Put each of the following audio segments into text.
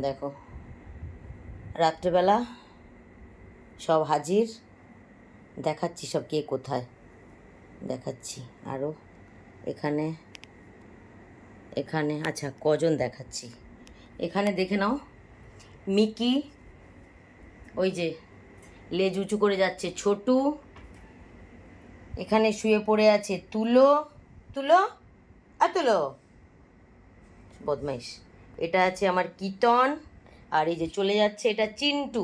দেখো রাত্রেবেলা সব হাজির, দেখাচ্ছি সব কে কোথায় দেখাচ্ছি। আরও এখানে এখানে আচ্ছা কজন দেখাচ্ছি, এখানে দেখে নাও। মিকি ওই যে লেজ উঁচু করে যাচ্ছে, ছোটু এখানে শুয়ে পড়ে আছে, তুলো তুলো আর তুলো বদমাইশ। এটা আছে আমার কীর্তন, আর এই যে চলে যাচ্ছে এটা চিন্টু।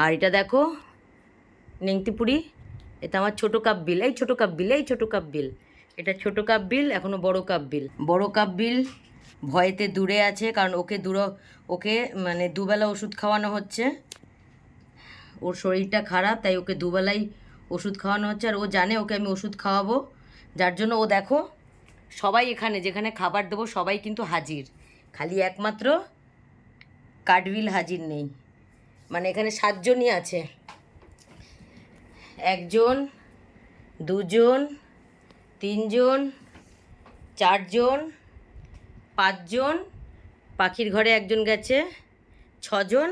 আর এটা দেখো নেংটিপুরি, এটা আমার ছোটো কাপ বিল, এই ছোটো কাপ বিল, এই ছোটো কাপ বিল, এটা ছোটো কাপ বিল, এখনও বড় কাপ বিল। বড় কাপ বিল ভয়েতে দূরে আছে, কারণ ওকে মানে দুবেলা ওষুধ খাওয়ানো হচ্ছে, ওর শরীরটা খারাপ তাই ওকে দুবেলাই ওষুধ খাওয়ানো হচ্ছে, আর ও জানে ওকে আমি ওষুধ খাওয়াবো, যার জন্য ও দেখো সবাই এখানে যেখানে খাবার দেবো সবাই কিন্তু হাজির, খালি একমাত্র কাঠবিল হাজির নেই। মানে এখানে 7 জনই আছে, 1 জন 2 জন 3 জন 4 জন 5 জন, পাখির ঘরে 1 জন গেছে, 6 জন,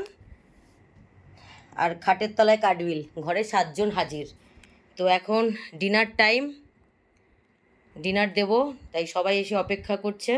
আর খাটের তলায় কাঠবিল, ঘরে 7 জন হাজির। তো এখন ডিনার টাইম, ডিনার দেবো তাই সবাই এসে অপেক্ষা করছে।